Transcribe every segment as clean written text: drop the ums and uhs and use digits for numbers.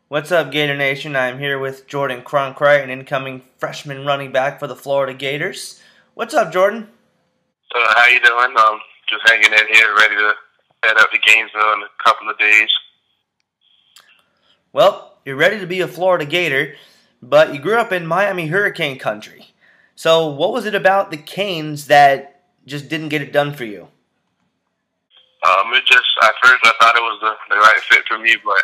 What's up, Gator Nation? I'm here with Jordan Cronkrite, an incoming freshman running back for the Florida Gators. What's up, Jordan? How you doing? Just hanging in here, ready to head up to Gainesville in a couple of days. Well, you're ready to be a Florida Gator, but you grew up in Miami Hurricane country. So what was it about the Canes that just didn't get it done for you? At first I thought it was the right fit for me, but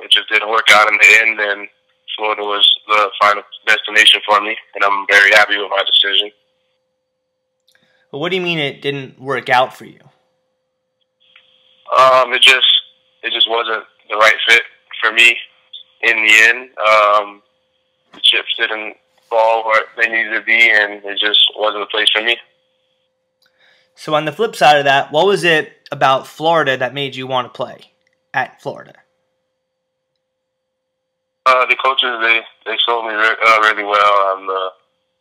it just didn't work out in the end, and Florida was the final destination for me, and I'm very happy with my decision. Well, what do you mean it didn't work out for you? It just wasn't the right fit for me in the end. The chips didn't fall where they needed to be, and it just wasn't the place for me. So on the flip side of that, what was it about Florida that made you want to play at Florida? The coaches, they sold me really well.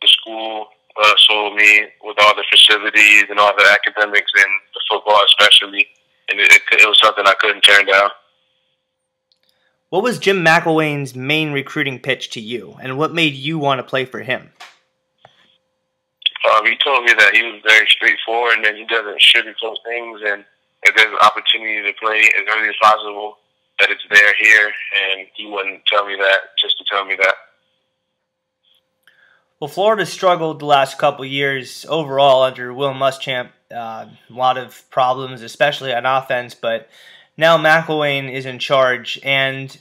The school sold me with all the facilities and all the academics and the football especially, and it was something I couldn't turn down. What was Jim McElwain's main recruiting pitch to you, and what made you want to play for him? He told me that he was very straightforward and that he doesn't sugarcoat things, and if there's an opportunity to play as early as possible, that it's there here, and he wouldn't tell me that just to tell me that. Well, Florida struggled the last couple years overall under Will Muschamp. A lot of problems, especially on offense, but now McElwain is in charge, and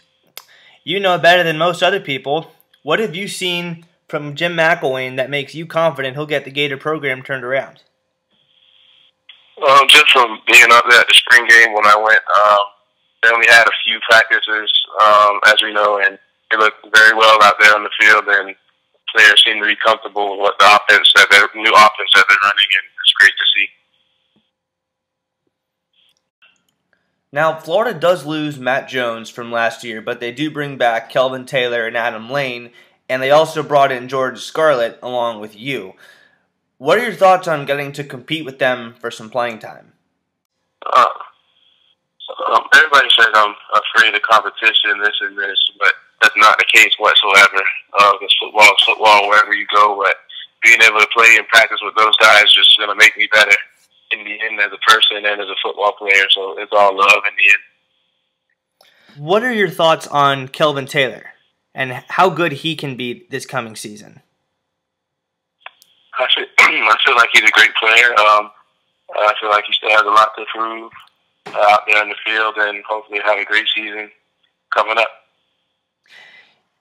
you know better than most other people. What have you seen from Jim McElwain that makes you confident he'll get the Gator program turned around? Just from being up there at the spring game when I went, they only had a few practices, as we know, and they looked very well out there on the field, and players seem to be comfortable with what the new offense that they're running, and it's great to see. Now, Florida does lose Matt Jones from last year, but they do bring back Kelvin Taylor and Adam Lane, and they also brought in George Scarlett along with you. What are your thoughts on getting to compete with them for some playing time? Everybody says I'm afraid of competition, this and this, but that's not the case whatsoever. Because football is football wherever you go, but being able to play and practice with those guys is just going to make me better in the end as a person and as a football player, so it's all love in the end. What are your thoughts on Kelvin Taylor and how good he can be this coming season? I feel like he's a great player. I feel like he still has a lot to prove out there in the field, and hopefully have a great season coming up.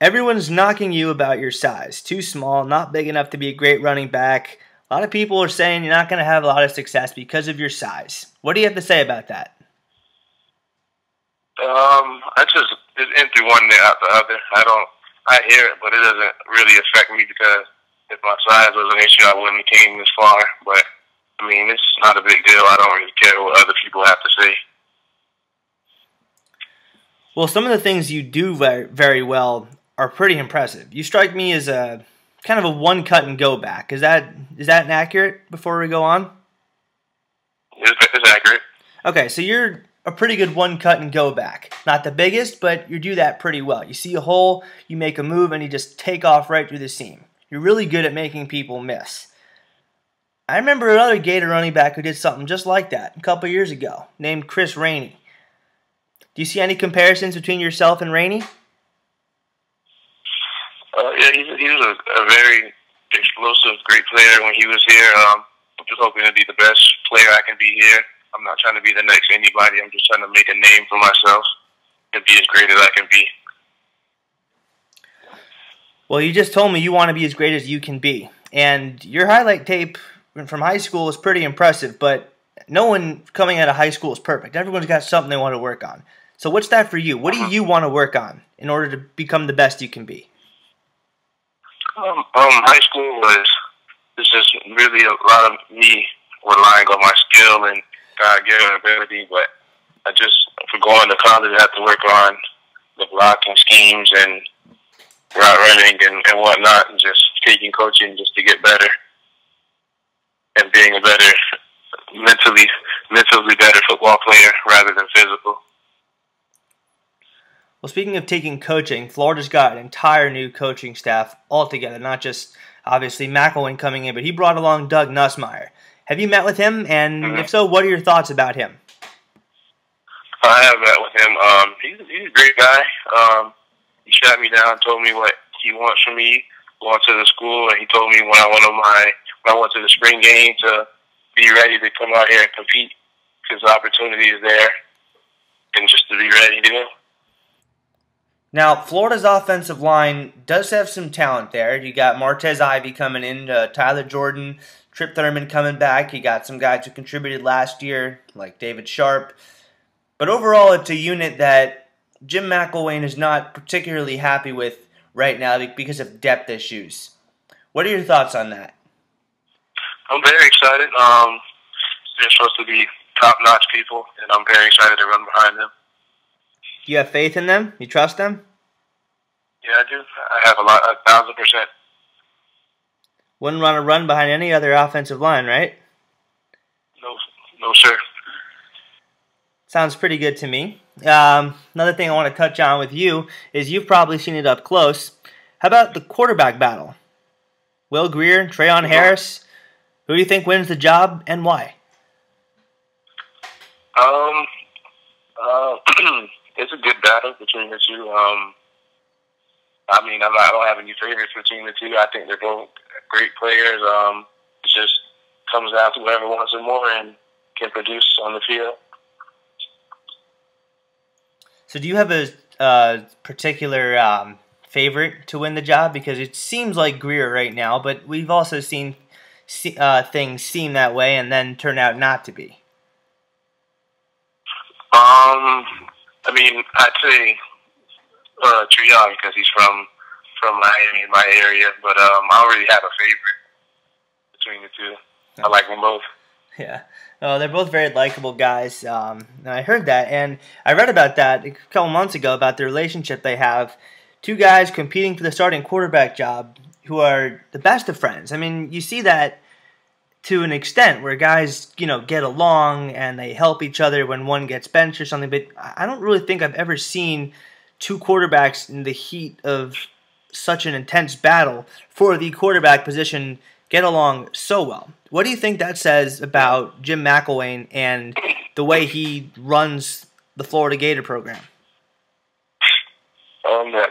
Everyone's knocking you about your size. Too small, not big enough to be a great running back. A lot of people are saying you're not going to have a lot of success because of your size. What do you have to say about that? It's in through one day out the other. I hear it, but it doesn't really affect me because if my size was an issue, I wouldn't have came this far. But I mean, it's not a big deal. I don't really care what other people have to say. Well, some of the things you do very, very well are pretty impressive. You strike me as a kind of a one cut and go back. Is that inaccurate before we go on? It's accurate. Okay, so you're a pretty good one cut and go back. Not the biggest, but you do that pretty well. You see a hole, you make a move, and you just take off right through the seam. You're really good at making people miss. I remember another Gator running back who did something just like that a couple years ago, named Chris Rainey. Do you see any comparisons between yourself and Rainey? Yeah, he was a very explosive, great player when he was here. I'm just hoping to be the best player I can be here. I'm not trying to be the next anybody. I'm just trying to make a name for myself and be as great as I can be. Well, you just told me you want to be as great as you can be. And your highlight tape from high school is pretty impressive, but no one coming out of high school is perfect. Everyone's got something they want to work on. So what's that for you? What do you want to work on in order to become the best you can be? High school was just really a lot of me relying on my skill and God-given ability, but for going to college, I have to work on the blocking schemes and route running and whatnot, and just taking coaching just to get better and being a better mentally better football player rather than physical. Well, speaking of taking coaching, Florida's got an entire new coaching staff altogether, not just obviously McElwain coming in, but he brought along Doug Nussmeier. Have you met with him? And if so, what are your thoughts about him? I have met with him. He's a great guy. He shot me down, told me what he wants from me going to the school, and he told me when I went to the spring game to be ready to come out here and compete because the opportunity is there, and just to be ready to go. Now, Florida's offensive line does have some talent there. You got Martez Ivey coming in, Tyler Jordan, Trip Thurman coming back. You got some guys who contributed last year, like David Sharp. But overall, it's a unit that Jim McElwain is not particularly happy with right now because of depth issues. What are your thoughts on that? I'm very excited. They're supposed to be top-notch people, and I'm very excited to run behind them. Do you have faith in them? You trust them? Yeah, I do. I have 1,000%. Wouldn't want to run behind any other offensive line, right? No, sir. Sounds pretty good to me. Another thing I want to touch on with you is you've probably seen it up close. How about the quarterback battle? Will Grier, Trayon Harris. Who do you think wins the job and why? It's a good battle between the two. I don't have any favorites between the two. I think they're both great players. It just comes down to whoever wants it more and can produce on the field. So do you have a particular favorite to win the job? Because it seems like Grier right now, but we've also seen things seem that way and then turn out not to be. I'd say Trayon because he's from Miami, my area, but I don't really have a favorite between the two. I like them both. Yeah. Oh, they're both very likable guys. I heard that, and I read about that a couple months ago about the relationship they have. Two guys competing for the starting quarterback job who are the best of friends. I mean, you see that to an extent where guys, get along and they help each other when one gets benched or something, but I don't really think I've ever seen two quarterbacks in the heat of such an intense battle for the quarterback position get along so well. What do you think that says about Jim McElwain and the way he runs the Florida Gator program? That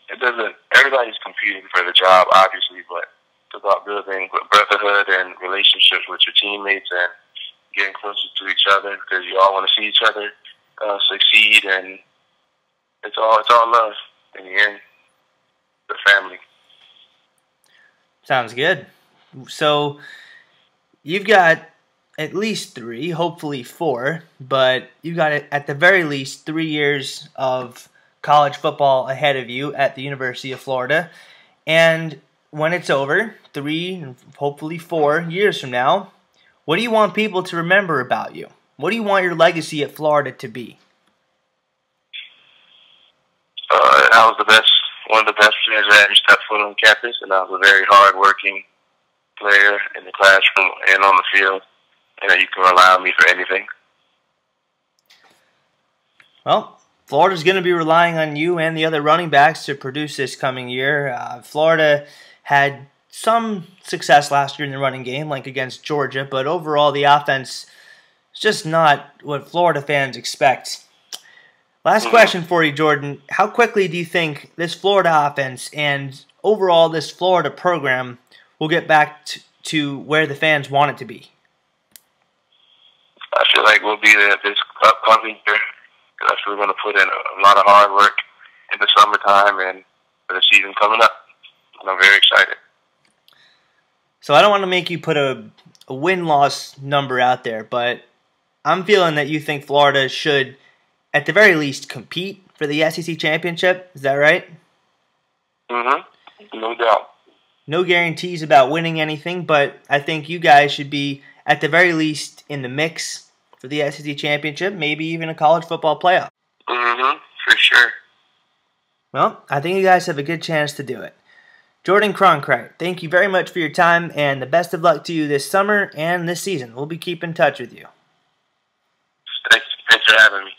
it doesn't. Everybody's competing for the job, obviously, but it's about building brotherhood and relationships with your teammates and getting closer to each other because you all want to see each other succeed, and it's all love in the end. The family. Sounds good. So you've got at least 3, hopefully 4, but you've got at the very least 3 years of college football ahead of you at the University of Florida. And when it's over, 3, hopefully 4 years from now, what do you want people to remember about you? What do you want your legacy at Florida to be? I was one of the best players that ever stepped foot on campus, and I was a very hard-working player in the classroom and on the field, and you can rely on me for anything. Well, Florida's going to be relying on you and the other running backs to produce this coming year. Florida had some success last year in the running game, like against Georgia, but overall the offense is just not what Florida fans expect. Last question for you, Jordan. How quickly do you think this Florida offense and overall this Florida program will get back to where the fans want it to be? I feel like we'll be there this upcoming year. Because we're going to put in a lot of hard work in the summertime and for the season coming up. And I'm very excited. So I don't want to make you put a win-loss number out there, but I'm feeling that you think Florida should, at the very least, compete for the SEC championship. Is that right? Mm-hmm. No doubt. No guarantees about winning anything, but I think you guys should be, at the very least, in the mix for the SEC championship, maybe even a college football playoff. Mm-hmm. For sure. Well, I think you guys have a good chance to do it. Jordan Cronkrite, thank you very much for your time, and the best of luck to you this summer and this season. We'll be keeping in touch with you. Thanks for having me.